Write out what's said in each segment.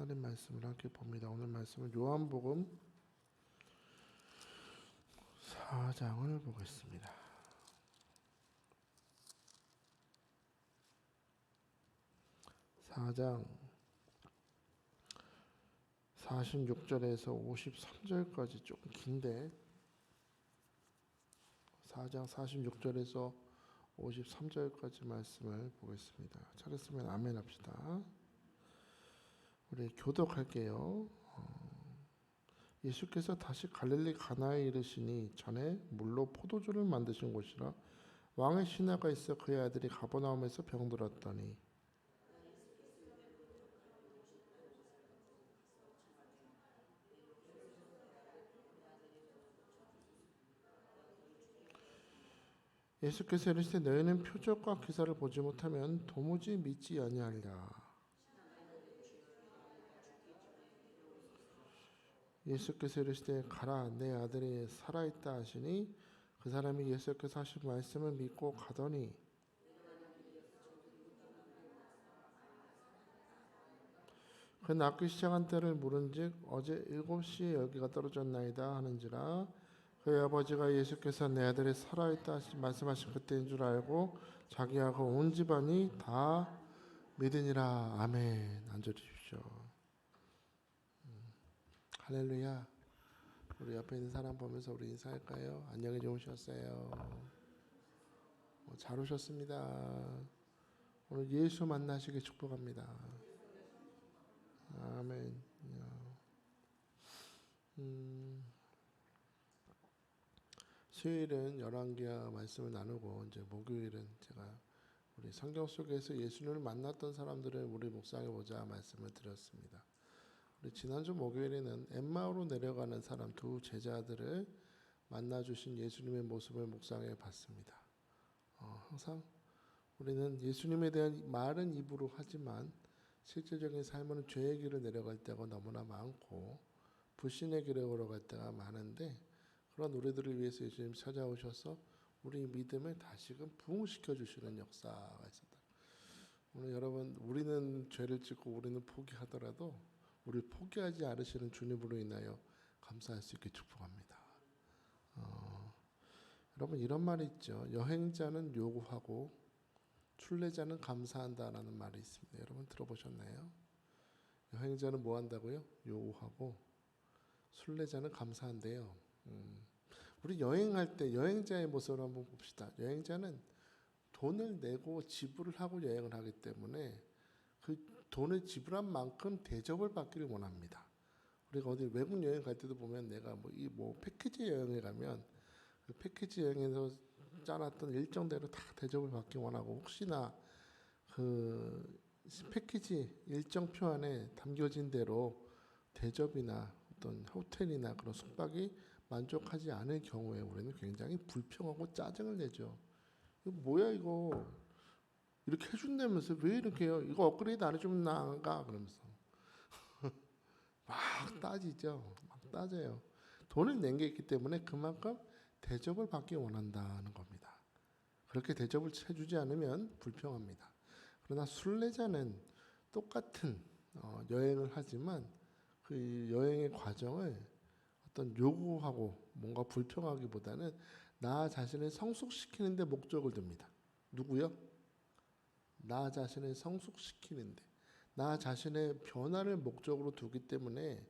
하나님 말씀을 함께 봅니다. 오늘 말씀은 요한복음 4장을 보겠습니다. 4장 46절에서 53절까지 조금 긴데 4장 46절에서 53절까지 말씀을 보겠습니다. 찾았으면 아멘 합시다. 우리 교독할게요. 예수께서 다시 갈릴리 가나에 이르시니 전에 물로 포도주를 만드신 곳이라 왕의 신하가 있어 그의 아들이 가버나움에서 병들었더니 예수께서 이르시되 너희는 표적과 기사를 보지 못하면 도무지 믿지 아니하리라. 예수께서 이르시되 가라 내 아들이 살아있다 하시니 그 사람이 예수께서 하신 말씀을 믿고 가더니 그 낫기 시작한 때를 물은즉 어제 7시에 열기가 떨어졌나이다 하는지라. 그의 아버지가 예수께서 내 아들이 살아있다 말씀하신 그때인 줄 알고 자기하고 온 집안이 다 믿으니라. 아멘. 앉아주십시오. 할렐루야. 우리 옆에 있는 사람 보면서 우리 인사할까요? 안녕히 주무셨어요. 잘 오셨습니다. 오늘 예수 만나시길 축복합니다. 아멘. 수요일은 열왕기하 말씀을 나누고 이제 목요일은 제가 우리 성경 속에서 예수님을 만났던 사람들을 우리 묵상해 보자 말씀을 드렸습니다. 우리 지난주 목요일에는 엠마오로 내려가는 사람 두 제자들을 만나 주신 예수님의 모습을 묵상해 봤습니다. 항상 우리는 예수님에 대한 말은 입으로 하지만 실질적인 삶은 죄의 길을 내려갈 때가 너무나 많고 불신의 길을 걸어갈 때가 많은데 그런 우리들을 위해서 예수님 찾아오셔서 우리 믿음을 다시금 부흥시켜 주시는 역사가 있었다. 오늘 여러분 우리는 죄를 짓고 우리는 포기하더라도 우리를 포기하지 않으시는 주님으로 인하여 감사할 수 있게 축복합니다. 여러분 이런 말이 있죠. 여행자는 요구하고 순례자는 감사한다라는 말이 있습니다. 여러분 들어보셨나요? 여행자는 뭐 한다고요? 요구하고 순례자는 감사한대요. 우리 여행할 때 여행자의 모습을 한번 봅시다. 여행자는 돈을 내고 지불을 하고 여행을 하기 때문에 그 돈을 지불한 만큼 대접을 받기를 원합니다. 우리가 어디 외국 여행 갈 때도 보면 내가 뭐 패키지 여행에 가면 그 패키지 여행에서 짜놨던 일정대로 다 대접을 받기 원하고 혹시나 그 패키지 일정표 안에 담겨진 대로 대접이나 어떤 호텔이나 그런 숙박이 만족하지 않을 경우에 우리는 굉장히 불평하고 짜증을 내죠. 이거 뭐야 이거 이렇게 해준다면서 왜 이렇게 해요? 이거 업그레이드 안 해주면 나 안 가 그러면서 막 따지죠. 막 따져요. 돈을 낸 게 있기 때문에 그만큼 대접을 받기 원한다는 겁니다. 그렇게 대접을 해주지 않으면 불평합니다. 그러나 순례자는 똑같은 여행을 하지만 그 여행의 과정을 어떤 요구하고 뭔가 불평하기보다는 나 자신을 성숙시키는 데 목적을 둡니다. 누구요? 나 자신을 성숙시키는데 나 자신의 변화를 목적으로 두기 때문에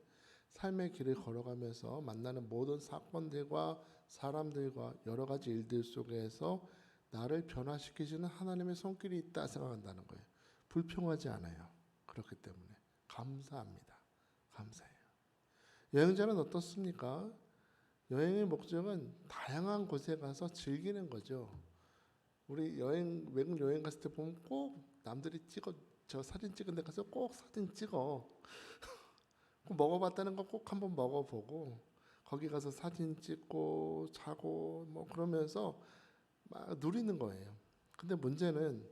삶의 길을 걸어가면서 만나는 모든 사건들과 사람들과 여러 가지 일들 속에서 나를 변화시키시는 하나님의 손길이 있다 생각한다는 거예요. 불평하지 않아요. 그렇기 때문에 감사합니다. 감사해요. 여행자는 어떻습니까? 여행의 목적은 다양한 곳에 가서 즐기는 거죠. 우리 외국 여행 갔을 때 보면 꼭 남들이 저 사진 찍은 데 가서 꼭 사진 찍어. 먹어봤다는 거 꼭 한번 먹어보고 거기 가서 사진 찍고 자고 뭐 그러면서 막 누리는 거예요. 근데 문제는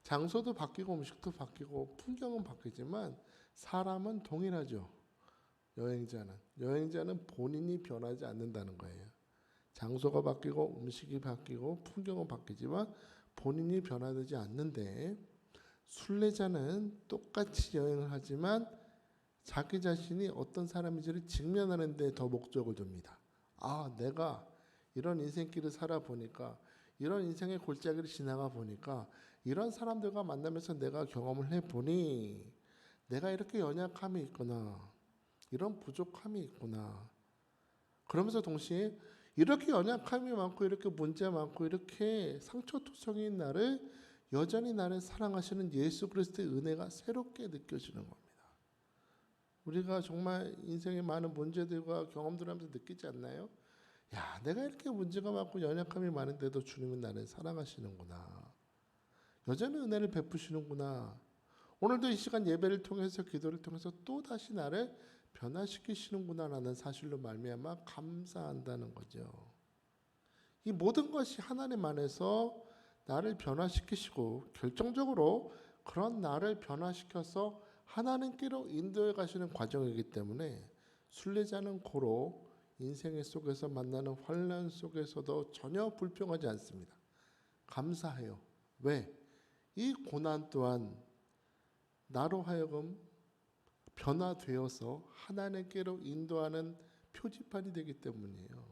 장소도 바뀌고 음식도 바뀌고 풍경은 바뀌지만 사람은 동일하죠. 여행자는 본인이 변하지 않는다는 거예요. 장소가 바뀌고 음식이 바뀌고 풍경은 바뀌지만 본인이 변화되지 않는데 순례자는 똑같이 여행을 하지만 자기 자신이 어떤 사람인지를 직면하는 데 더 목적을 둡니다. 아, 내가 이런 인생길을 살아보니까, 이런 인생의 골짜기를 지나가 보니까, 이런 사람들과 만나면서 내가 경험을 해보니 내가 이렇게 연약함이 있구나, 이런 부족함이 있구나. 그러면서 동시에 이렇게 연약함이 많고 이렇게 문제 많고 이렇게 상처투성인 나를 여전히 나를 사랑하시는 예수 그리스도의 은혜가 새롭게 느껴지는 겁니다. 우리가 정말 인생의 많은 문제들과 경험들을 하면서 느끼지 않나요? 야, 내가 이렇게 문제가 많고 연약함이 많은데도 주님은 나를 사랑하시는구나. 여전히 은혜를 베푸시는구나. 오늘도 이 시간 예배를 통해서 기도를 통해서 또 다시 나를 변화시키시는구나라는 사실로 말미암아 감사한다는 거죠. 이 모든 것이 하나님 안에서 나를 변화시키시고 결정적으로 그런 나를 변화시켜서 하나님께로 인도해 가시는 과정이기 때문에 순례자는 고로 인생의 속에서 만나는 환난 속에서도 전혀 불평하지 않습니다. 감사해요. 왜? 이 고난 또한 나로 하여금 변화되어서 하나님께로 인도하는 표지판이 되기 때문이에요.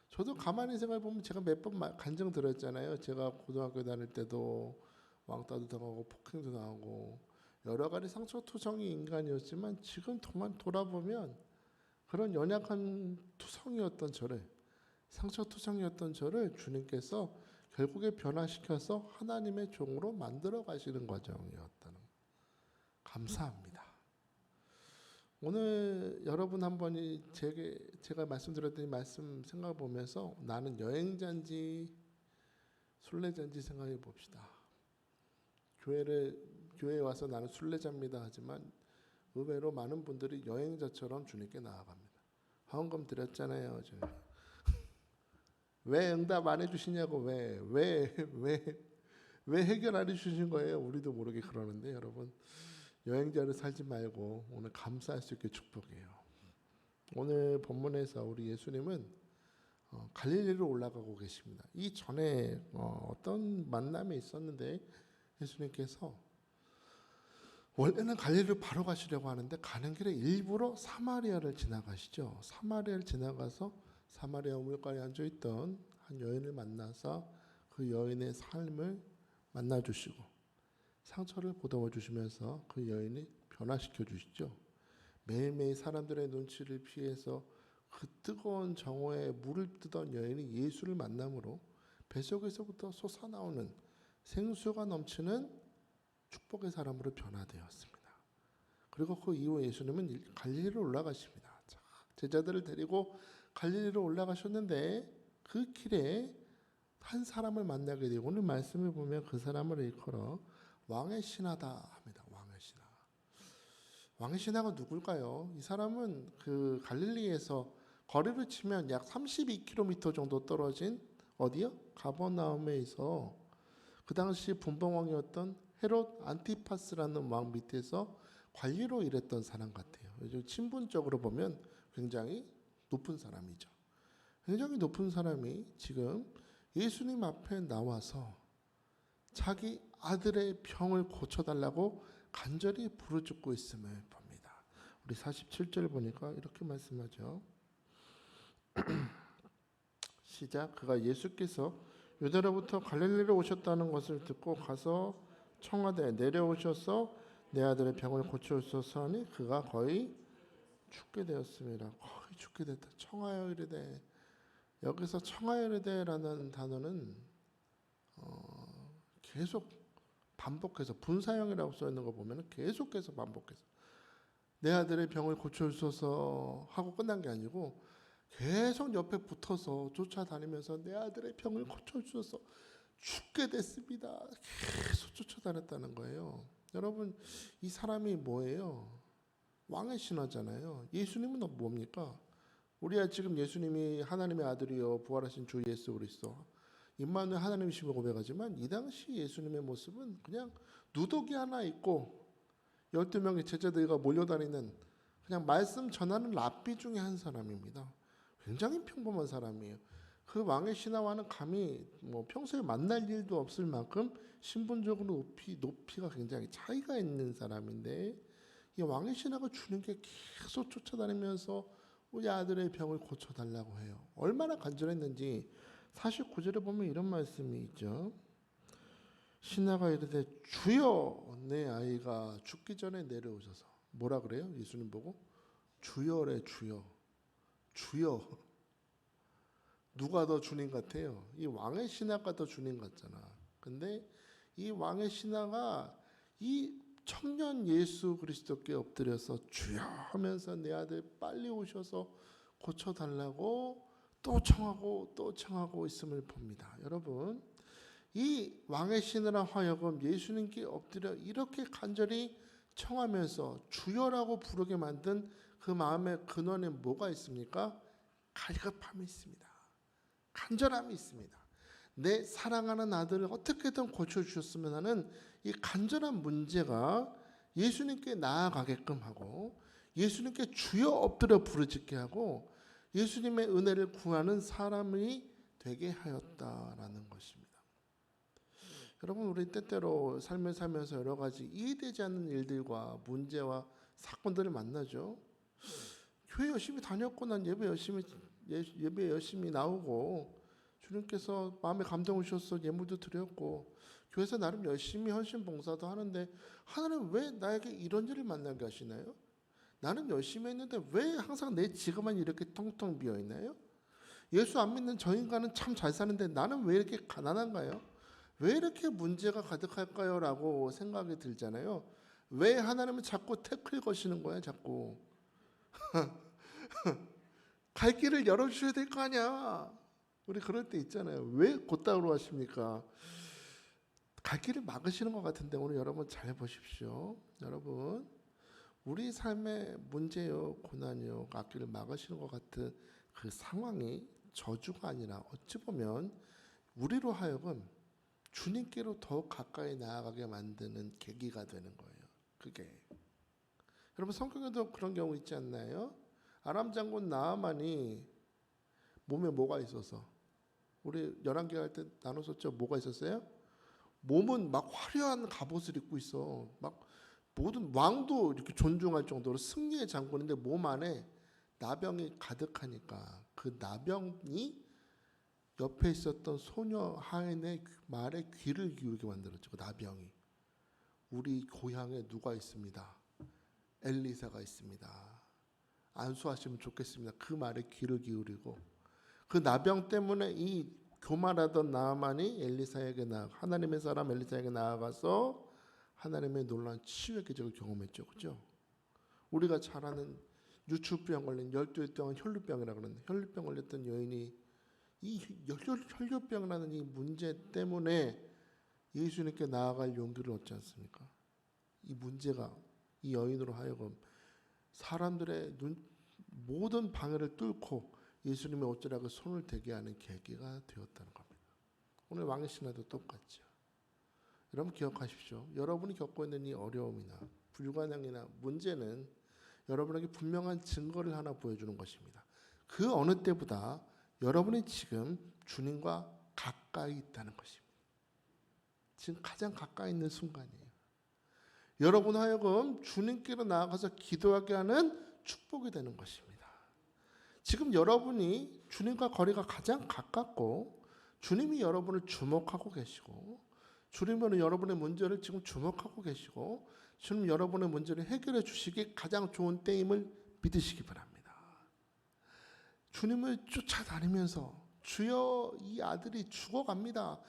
저도 가만히 생각해 보면 제가 몇 번 간증 들었잖아요. 제가 고등학교 다닐 때도 왕따도 당하고 폭행도 당하고 여러 가지 상처투성이 인간이었지만 지금 돌아보면 그런 연약한 투성이었던 저를, 상처투성이었던 저를 주님께서 결국에 변화시켜서 하나님의 종으로 만들어 가시는 과정이었다는 거. 감사합니다. 오늘 여러분 한 번이 제가 말씀드렸던 이 말씀 생각해 보면서 나는 여행자인지 순례자인지 생각해 봅시다. 교회에 와서 나는 순례자입니다 하지만 의외로 많은 분들이 여행자처럼 주님께 나아갑니다. 헌금 드렸잖아요. 왜 응답 안 해주시냐고, 왜 해결 안 해주신 거예요? 우리도 모르게 그러는데 여러분, 여행자를 살지 말고 오늘 감사할 수 있게 축복해요. 오늘 본문에서 우리 예수님은 갈릴리로 올라가고 계십니다. 이 전에 어떤 만남이 있었는데 예수님께서 원래는 갈릴리로 바로 가시려고 하는데 가는 길에 일부러 사마리아를 지나가시죠. 사마리아를 지나가서 사마리아 우물가에 앉아있던 한 여인을 만나서 그 여인의 삶을 만나주시고 상처를 보듬어 주시면서 그 여인이 변화시켜 주시죠. 매일매일 사람들의 눈치를 피해서 그 뜨거운 정오에 물을 뜨던 여인이 예수를 만남으로 뱃속에서부터 솟아나오는 생수가 넘치는 축복의 사람으로 변화되었습니다. 그리고 그 이후 예수님은 갈릴리로 올라가십니다. 제자들을 데리고 갈릴리로 올라가셨는데 그 길에 한 사람을 만나게 되고 오늘 말씀을 보면 그 사람을 일컬어 왕의 신하다 합니다. 왕의 신하. 왕의 신하가 누굴까요? 이 사람은 그 갈릴리에서 거리를 치면 약 32km 정도 떨어진 어디요? 가버나움에서 그 당시 분봉왕이었던 헤롯 안티파스라는 왕 밑에서 관리로 일했던 사람 같아요. 친분적으로 보면 굉장히 높은 사람이죠. 굉장히 높은 사람이 지금 예수님 앞에 나와서 자기 아들의 병을 고쳐달라고 간절히 부르짖고 있음을 봅니다. 우리 47절 보니까 이렇게 말씀하죠. 시작. 그가 예수께서 유대로부터 갈릴리로 오셨다는 것을 듣고 가서 청하되 내려오셔서 내 아들의 병을 고쳐주소서 하니 그가 거의 죽게 되었습니다. 거의 죽게 됐다. 청하여 이르되, 여기서 청하여 이르되라는 단어는 계속 반복해서 분사형이라고 써 있는 거 보면 계속해서 반복해서 내 아들의 병을 고쳐주소서 하고 끝난 게 아니고 계속 옆에 붙어서 쫓아다니면서 내 아들의 병을 고쳐주소서, 죽게 됐습니다. 계속 쫓아다녔다는 거예요. 여러분, 이 사람이 뭐예요? 왕의 신하잖아요. 예수님은 뭡니까? 우리야 지금 예수님이 하나님의 아들이요 부활하신 주 예수 그리스도 임마누엘 하나님이심을 고백하지만 이 당시 예수님의 모습은 그냥 누더기 하나 있고 12명의 제자들과 몰려다니는 그냥 말씀 전하는 랍비 중에 한 사람입니다. 굉장히 평범한 사람이에요. 그 왕의 신하와는 감히 평소에 만날 일도 없을 만큼 신분적으로 높이가 굉장히 차이가 있는 사람인데 이 왕의 신하가 주님께 계속 쫓아다니면서 우리 아들의 병을 고쳐달라고 해요. 얼마나 간절했는지 49절에 보면 이런 말씀이 있죠. 신하가 이르되 주여 내 아이가 죽기 전에 내려오셔서. 뭐라 그래요? 예수님 보고 주여래. 주여. 주여. 누가 더 주님 같아요? 이 왕의 신하가 더 주님 같잖아. 근데 이 왕의 신하가 이 청년 예수 그리스도께 엎드려서 주여 하면서 내 아들 빨리 오셔서 고쳐달라고 또 청하고 또 청하고 있음을 봅니다. 여러분, 이 왕의 신하라 하여금 예수님께 엎드려 이렇게 간절히 청하면서 주여라고 부르게 만든 그 마음의 근원에 뭐가 있습니까? 갈급함이 있습니다. 간절함이 있습니다. 내 사랑하는 아들을 어떻게든 고쳐주셨으면 하는 이 간절한 문제가 예수님께 나아가게끔 하고 예수님께 주여 엎드려 부르짖게 하고 예수님의 은혜를 구하는 사람이 되게 하였다라는 것입니다. 여러분, 우리 때때로 삶을 살면서 여러 가지 이해되지 않는 일들과 문제와 사건들을 만나죠. 교회 열심히 다녔고 난 예배 열심히 나오고 주님께서 마음에 감동을 주셔서 예물도 드렸고 교회에서 나름 열심히 헌신 봉사도 하는데 하나님 왜 나에게 이런 일을 만나게 하시나요? 나는 열심히 했는데 왜 항상 내 지금은 이렇게 텅텅 비어 있나요? 예수 안 믿는 저 인간은 참 잘 사는데 나는 왜 이렇게 가난한가요? 왜 이렇게 문제가 가득할까요? 라고 생각이 들잖아요. 왜 하나님은 자꾸 태클 거시는 거야? 자꾸 갈 길을 열어주셔야 될 거 아니야. 우리 그럴 때 있잖아요. 왜 곧다로 하십니까? 갈 길을 막으시는 것 같은데 오늘 여러분 잘 보십시오. 여러분, 우리 삶의 문제요 고난이요 앞길을 막으시는 것 같은 그 상황이 저주가 아니라 어찌 보면 우리로 하여금 주님께로 더 가까이 나아가게 만드는 계기가 되는 거예요. 그게 여러분 성경에도 그런 경우 있지 않나요? 아람 장군 나아만이 몸에 뭐가 있어서 우리 열왕기 할 때 나눴었죠. 뭐가 있었어요? 몸은 막 화려한 갑옷을 입고 있어. 막 모든 왕도 이렇게 존중할 정도로 승리의 장군인데 몸 안에 나병이 가득하니까 그 나병이 옆에 있었던 소녀 하인의 말에 귀를 기울게 만들었죠. 그 나병이. 우리 고향에 누가 있습니다. 엘리사가 있습니다. 안수하시면 좋겠습니다. 그 말에 귀를 기울이고 그 나병 때문에 이 교만하던 나아만이 엘리사에게 하나님의 사람 엘리사에게 나아가서 하나님의 놀라운 치유의 기적을 경험했죠. 그죠? 우리가 잘 아는 유출병 걸린 12의 병은 혈루병이라고 그러는데 혈루병 걸렸던 여인이 이 혈류병이라는 이 문제 때문에 예수님께 나아갈 용기를 얻지 않습니까? 이 문제가 이 여인으로 하여금 사람들의 모든 방해를 뚫고 예수님의 옷자락에 손을 대게 하는 계기가 되었다는 겁니다. 오늘 왕의 신하도 똑같죠. 여러분 기억하십시오. 여러분이 겪고 있는 이 어려움이나 불가능이나 문제는 여러분에게 분명한 증거를 하나 보여주는 것입니다. 그 어느 때보다 여러분이 지금 주님과 가까이 있다는 것입니다. 지금 가장 가까이 있는 순간이에요. 여러분 하여금 주님께로 나아가서 기도하게 하는 축복이 되는 것입니다. 지금 여러분이 주님과 거리가 가장 가깝고 주님이 여러분을 주목하고 계시고 주님은 여러분의 문제를 지금 주목하고 계시고 주님 여러분의 문제를 해결해 주시기 가장 좋은 때임을 믿으시기 바랍니다. 주님을 쫓아다니면서 주여 이 아들이 죽어갑니다.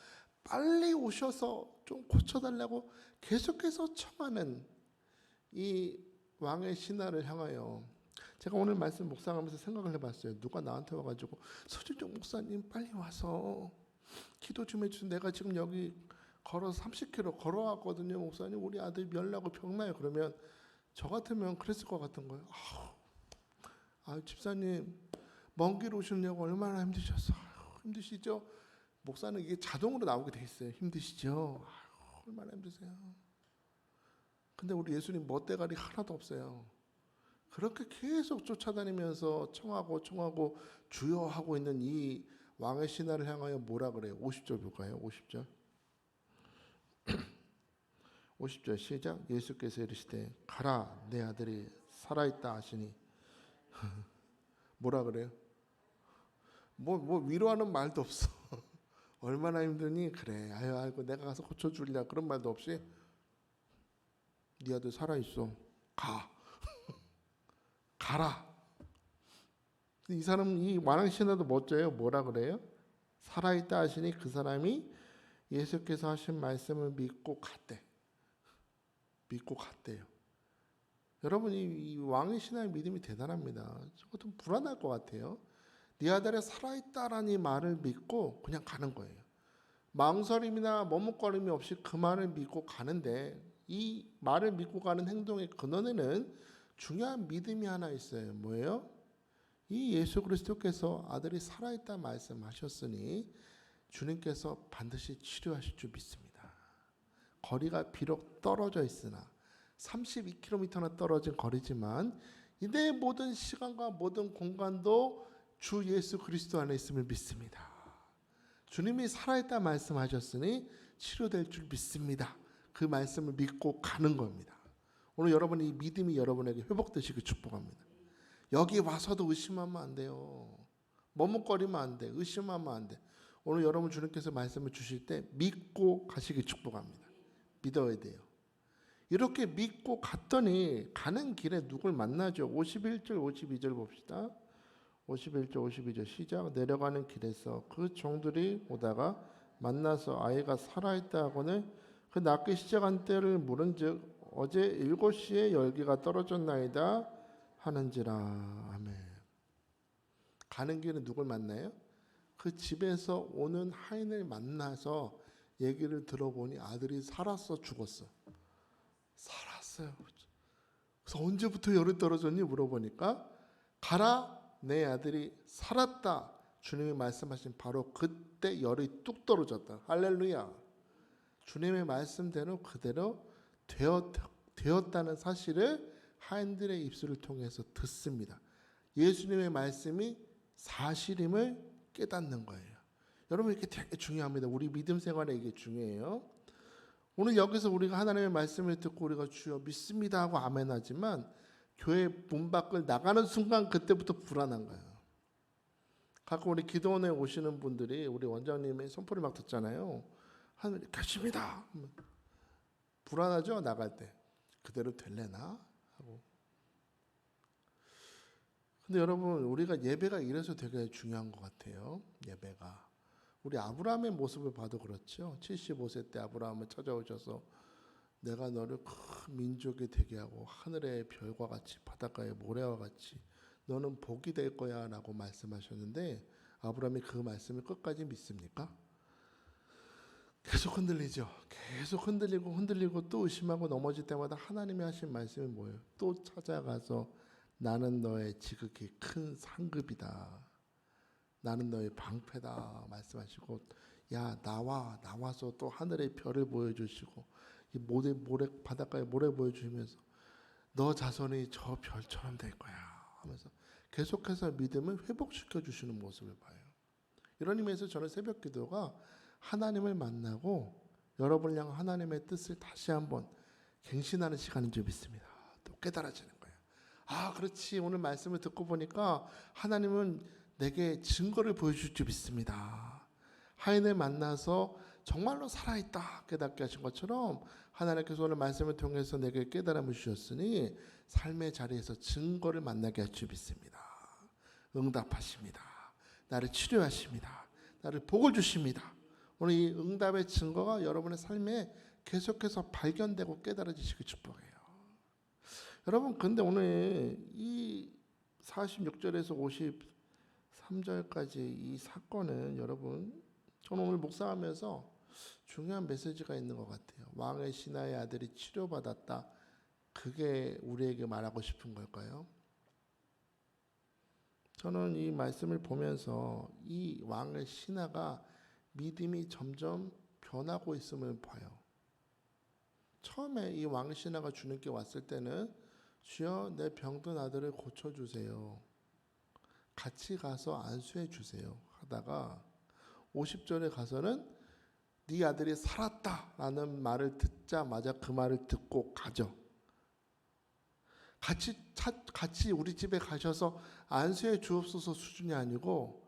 빨리 오셔서 좀 고쳐달라고 계속해서 청하는 이 왕의 신하를 향하여 제가 오늘 말씀 묵상하면서 생각을 해봤어요. 누가 나한테 와가지고 서진종 목사님 빨리 와서 기도 좀 해주세요. 내가 지금 여기 걸어서 30km 걸어왔거든요. 목사님 우리 아들 멸나고 병나요. 그러면 저 같으면 그랬을 것 같은 거예요. 집사님 먼 길 오시려고 얼마나 힘드셨어. 힘드시죠? 목사는 이게 자동으로 나오게 돼 있어요. 힘드시죠? 얼마나 힘드세요. 근데 우리 예수님 멋대가리 하나도 없어요. 그렇게 계속 쫓아다니면서 청하고 주여 하고 있는 이 왕의 신하를 향하여 뭐라 그래요? 50절 볼까요? 50절. 50절 시작. 예수께서 이르시되 가라 내 아들이 살아있다 하시니 뭐라 그래요? 뭐 위로하는 말도 없어. 얼마나 힘드니? 그래 아유 아이고 내가 가서 고쳐주랴 그런 말도 없이 네 아들 살아있어. 가라. 이 사람 이 완왕신화도 멋져요. 뭐라 그래요? 살아있다 하시니 그 사람이 예수께서 하신 말씀을 믿고 갔대. 믿고 갔대요. 여러분 이 왕의 신앙의 믿음이 대단합니다. 저것도 불안할 것 같아요. 네 아들이 살아있다라는 말을 믿고 그냥 가는 거예요. 망설임이나 머뭇거림이 없이 그 말을 믿고 가는데 이 말을 믿고 가는 행동의 근원에는 중요한 믿음이 하나 있어요. 뭐예요? 이 예수 그리스도께서 아들이 살아있다 말씀하셨으니 주님께서 반드시 치료하실 줄 믿습니다. 거리가 비록 떨어져 있으나 32km나 떨어진 거리지만 내 모든 시간과 모든 공간도 주 예수 그리스도 안에 있음을 믿습니다. 주님이 살아있다 말씀하셨으니 치료될 줄 믿습니다. 그 말씀을 믿고 가는 겁니다. 오늘 여러분 이 믿음이 여러분에게 회복되시길 축복합니다. 여기 와서도 의심하면 안 돼요. 머뭇거리면 안 돼. 의심하면 안 돼. 오늘 여러분 주님께서 말씀을 주실 때 믿고 가시길 축복합니다. 믿어야 돼요. 이렇게 믿고 갔더니 가는 길에 누굴 만나죠. 51절 52절 봅시다. 51절 52절 시작. 내려가는 길에서 그 종들이 오다가 만나서 아이가 살아있다 하거늘 그 낳기 시작한 때를 물은즉 어제 7시에 열기가 떨어졌나이다 하는지라. 아멘. 가는 길에 누굴 만나요? 그 집에서 오는 하인을 만나서 얘기를 들어보니 아들이 살았어 죽었어? 살았어요. 그래서 언제부터 열이 떨어졌니 물어보니까 가라 내 아들이 살았다. 주님이 말씀하신 바로 그때 열이 뚝 떨어졌다. 할렐루야. 주님의 말씀대로 그대로 되었다는 사실을 하인들의 입술을 통해서 듣습니다. 예수님의 말씀이 사실임을 깨닫는 거예요. 여러분 이렇게 되게 중요합니다. 우리 믿음 생활에 이게 중요해요. 오늘 여기서 우리가 하나님의 말씀을 듣고 우리가 주여 믿습니다 하고 아멘 하지만 교회 문 밖을 나가는 순간 그때부터 불안한 거예요. 가끔 우리 기도원에 오시는 분들이 우리 원장님의 선포를 막 듣잖아요. 하늘이 계십니다. 불안하죠? 나갈 때. 그대로 될래나? 하고. 근데 여러분 우리가 예배가 이래서 되게 중요한 것 같아요. 예배가. 우리 아브라함의 모습을 봐도 그렇죠. 75세 때 아브라함을 찾아오셔서 내가 너를 큰 민족이 되게 하고 하늘의 별과 같이 바닷가의 모래와 같이 너는 복이 될 거야 라고 말씀하셨는데 아브라함이 그 말씀을 끝까지 믿습니까? 계속 흔들리죠. 계속 흔들리고 또 의심하고 넘어질 때마다 하나님이 하신 말씀이 뭐예요? 또 찾아가서 나는 너의 지극히 큰 상급이다. 나는 너의 방패다 말씀하시고 야 나와서 또 하늘의 별을 보여주시고 이 모래 바닷가에 모래 보여주시면서 너 자손이 저 별처럼 될 거야 하면서 계속해서 믿음을 회복시켜 주시는 모습을 봐요. 이런 의미에서 저는 새벽 기도가 하나님을 만나고 여러분을 향한 하나님의 뜻을 다시 한번 갱신하는 시간인 줄 믿습니다. 또 깨달아지는 거예요. 아 그렇지 오늘 말씀을 듣고 보니까 하나님은 내게 증거를 보여줄 줄 믿습니다. 하인을 만나서 정말로 살아있다 깨닫게 하신 것처럼 하나님께서 오늘 말씀을 통해서 내게 깨달음을 주셨으니 삶의 자리에서 증거를 만나게 할 줄 믿습니다. 응답하십니다. 나를 치료하십니다. 나를 복을 주십니다. 오늘 이 응답의 증거가 여러분의 삶에 계속해서 발견되고 깨달아지시길 축복해요. 여러분 근데 오늘 이 46절에서 53절까지 이 사건은 여러분 저는 오늘 묵상하면서 중요한 메시지가 있는 것 같아요. 왕의 신하의 아들이 치료받았다. 그게 우리에게 말하고 싶은 걸까요? 저는 이 말씀을 보면서 이 왕의 신하가 믿음이 점점 변하고 있음을 봐요. 처음에 이 왕의 신하가 주님께 왔을 때는 주여 내 병든 아들을 고쳐주세요. 같이 가서 안수해 주세요. 하다가 50절에 가서는 네 아들이 살았다라는 말을 듣자마자 그 말을 듣고 가죠. 같이 우리 집에 가셔서 안수해 주옵소서 수준이 아니고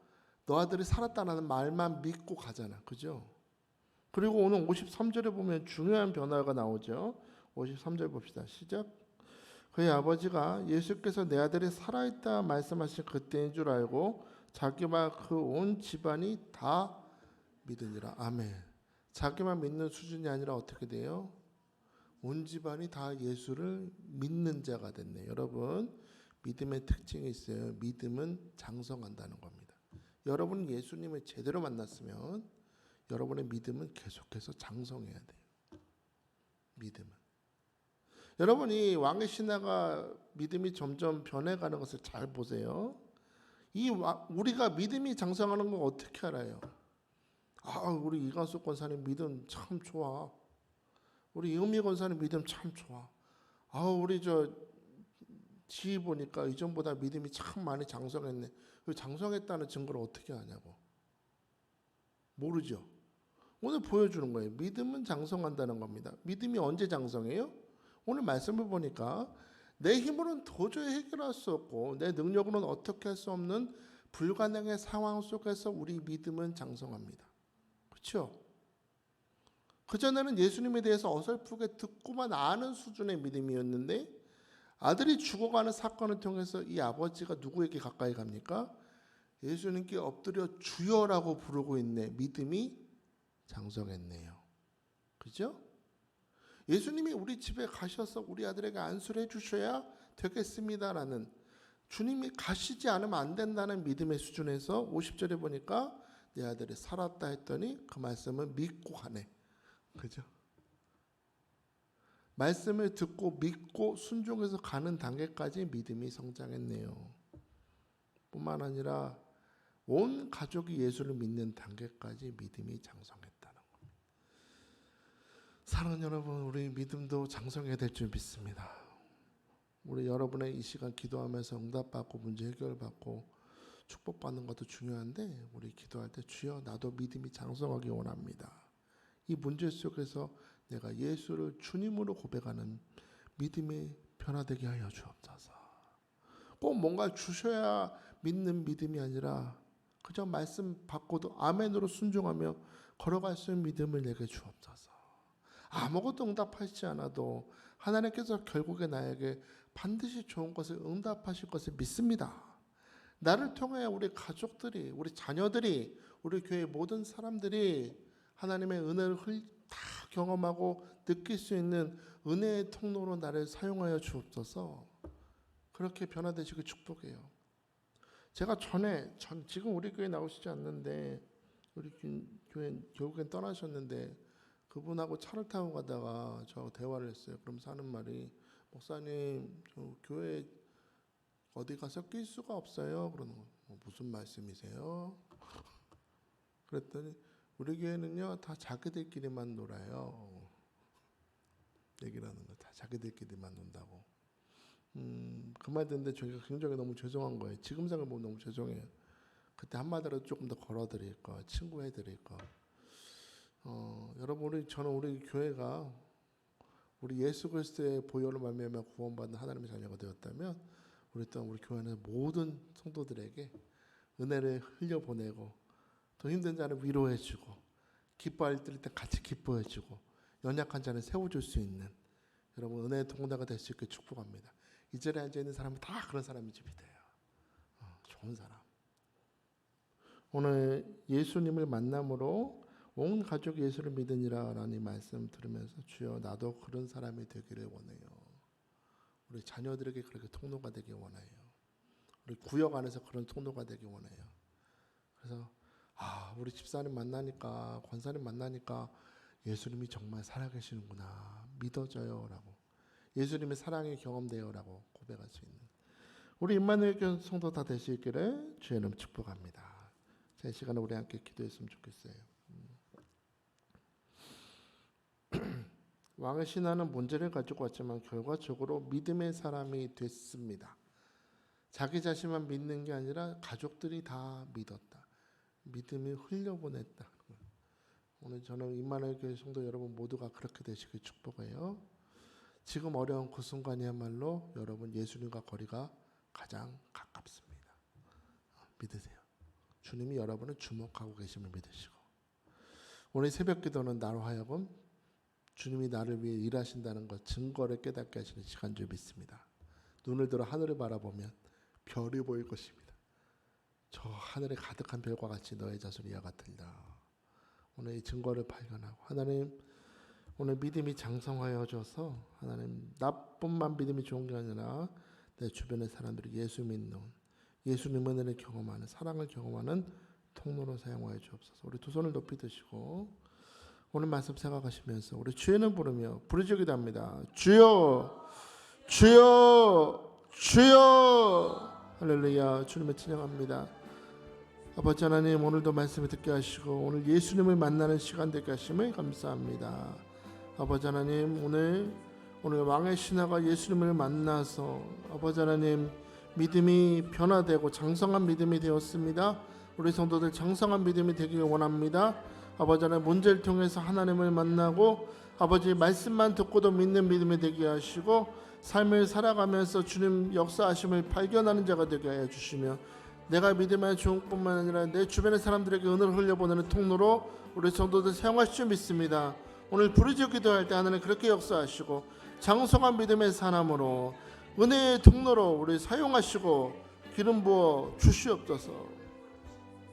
너 아들이 살았다는 말만 믿고 가잖아. 그죠? 그리고 오늘 53절에 보면 중요한 변화가 나오죠. 53절 봅시다. 시작. 그의 아버지가 예수께서 내 아들이 살아있다 말씀하신 그때인 줄 알고 자기와 그 온 집안이 다 믿으니라. 아멘. 자기만 믿는 수준이 아니라 어떻게 돼요? 온 집안이 다 예수를 믿는 자가 됐네. 여러분, 믿음의 특징이 있어요. 믿음은 장성한다는 겁니다. 여러분 예수님을 제대로 만났으면 여러분의 믿음은 계속해서 장성해야 돼요. 믿음은. 여러분이 왕의 신하가 믿음이 점점 변해가는 것을 잘 보세요. 우리가 믿음이 장성하는 걸 어떻게 알아요? 우리 이관수 권사님 믿음 참 좋아. 우리 이은미 권사님 믿음 참 좋아. 우리 지희 보니까 이전보다 믿음이 참 많이 장성했네. 장성했다는 증거를 어떻게 아냐고. 모르죠. 오늘 보여주는 거예요. 믿음은 장성한다는 겁니다. 믿음이 언제 장성해요? 오늘 말씀을 보니까 내 힘으로는 도저히 해결할 수 없고 내 능력으로는 어떻게 할 수 없는 불가능의 상황 속에서 우리 믿음은 장성합니다. 그렇죠? 그전에는 예수님에 대해서 어설프게 듣고만 아는 수준의 믿음이었는데 아들이 죽어가는 사건을 통해서 이 아버지가 누구에게 가까이 갑니까? 예수님께 엎드려 주여라고 부르고 있네. 믿음이 장성했네요. 그죠? 예수님이 우리 집에 가셔서 우리 아들에게 안수를 해주셔야 되겠습니다라는 주님이 가시지 않으면 안 된다는 믿음의 수준에서 50절에 보니까 내 아들이 살았다 했더니 그 말씀을 믿고 가네. 그죠? 말씀을 듣고 믿고 순종해서 가는 단계까지 믿음이 성장했네요. 뿐만 아니라 온 가족이 예수를 믿는 단계까지 믿음이 장성했다는 겁니다. 사랑하는 여러분, 우리 믿음도 장성해야 될 줄 믿습니다. 우리 여러분의 이 시간 기도하면서 응답받고 문제 해결받고 축복받는 것도 중요한데 우리 기도할 때 주여 나도 믿음이 장성하기 원합니다. 이 문제 속에서 내가 예수를 주님으로 고백하는 믿음이 변화되게 하여 주옵소서. 꼭 뭔가 주셔야 믿는 믿음이 아니라 그저 말씀 받고도 아멘으로 순종하며 걸어갈 수 있는 믿음을 내게 주옵소서. 아무것도 응답하시지 않아도 하나님께서 결국에 나에게 반드시 좋은 것을 응답하실 것을 믿습니다. 나를 통해 우리 가족들이, 우리 자녀들이, 우리 교회 모든 사람들이 하나님의 은혜를 다 경험하고 느낄 수 있는 은혜의 통로로 나를 사용하여 주옵소서. 그렇게 변화되시길 축복해요. 제가 지금 우리 교회 나오시지 않는데 우리 교회 결국엔 떠나셨는데 그분하고 차를 타고 가다가 저 대화를 했어요. 그러면서 하는 말이 목사님 저 교회 어디 가서 낄 수가 없어요. 그러는 거. 무슨 말씀이세요? 그랬더니 우리 교회는요 다 자기들끼리만 놀아요. 얘기를 하는 거 다 자기들끼리만 논다고. 그 말 듣는데 저희가 굉장히 너무 죄송한 거예요. 지금 생각해보면 너무 죄송해요. 그때 한마디라도 조금 더 걸어드릴 거, 친구해드릴 거. 여러분 저는 우리 교회가 우리 예수 그리스도의 보혈로 말미암아 구원받는 하나님의 자녀가 되었다면 우리 또한 우리 교회 안에 모든 성도들에게 은혜를 흘려보내고 더 힘든 자를 위로해주고 기뻐할 때 같이 기뻐해주고 연약한 자를 세워줄 수 있는 여러분 은혜의 동료가 될 수 있게 축복합니다. 이 자리에 앉아있는 사람은 다 그런 사람인지 믿어요. 좋은 사람. 오늘 예수님을 만남으로 온 가족이 예수를 믿으니라 라는 말씀 들으면서 주여 나도 그런 사람이 되기를 원해요. 우리 자녀들에게 그렇게 통로가 되길 원해요. 우리 구역 안에서 그런 통로가 되길 원해요. 그래서 우리 집사님 만나니까 권사님 만나니까 예수님이 정말 살아계시는구나 믿어져요 라고 예수님의 사랑이 경험돼요 라고 고백할 수 있는 우리 임마누엘 교회 성도 다 되시기를 주의 이름 축복합니다. 자, 이 시간에 우리 함께 기도했으면 좋겠어요. 왕의 신하는 문제를 가지고 왔지만 결과적으로 믿음의 사람이 됐습니다. 자기 자신만 믿는 게 아니라 가족들이 다 믿었다. 믿음이 흘려보냈다. 오늘 저는 임마누엘 교회 성도 여러분 모두가 그렇게 되시길 축복해요. 지금 어려운 그 순간이야말로 여러분 예수님과 거리가 가장 가깝습니다. 믿으세요. 주님이 여러분을 주목하고 계심을 믿으시고, 오늘 새벽 기도는 나로 하여금 주님이 나를 위해 일하신다는 것 증거를 깨닫게 하시는 시간 줄 믿습니다. 눈을 들어 하늘을 바라보면 별이 보일 것입니다. 저 하늘에 가득한 별과 같이 너의 자손이 이와 같으리라. 오늘 이 증거를 발견하고, 하나님 오늘 믿음이 장성하여져서 하나님 나뿐만 믿음이 좋은 게 아니라 내 주변의 사람들이 예수 믿는, 예수님 은혜를 경험하는, 사랑을 경험하는 통로로 사용하여 주옵소서. 우리 두 손을 높이 드시고 오늘 말씀 생각하시면서 우리 주의 이름 부르며 부르짖기도 합니다. 주여 주여 주여. 할렐루야. 주님을 찬양합니다. 아버지 하나님, 오늘도 말씀을 듣게 하시고 오늘 예수님을 만나는 시간 되게 하심을 감사합니다. 아버지 하나님, 오늘 왕의 신하가 예수님을 만나서 아버지 하나님 믿음이 변화되고 장성한 믿음이 되었습니다. 우리 성도들 장성한 믿음이 되기를 원합니다. 아버지 하나님, 문제를 통해서 하나님을 만나고 아버지 말씀만 듣고도 믿는 믿음이 되게 하시고 삶을 살아가면서 주님 역사하심을 발견하는 자가 되게 하여 주시며, 내가 믿음의 종뿐만 아니라 내 주변의 사람들에게 은혜를 흘려보내는 통로로 우리 성도들 사용하실 줄 믿습니다. 오늘 부르짖어 기도할 때 하나님 그렇게 역사하시고 장성한 믿음의 사람으로 은혜의 통로로 우리 사용하시고 기름 부어 주시옵소서.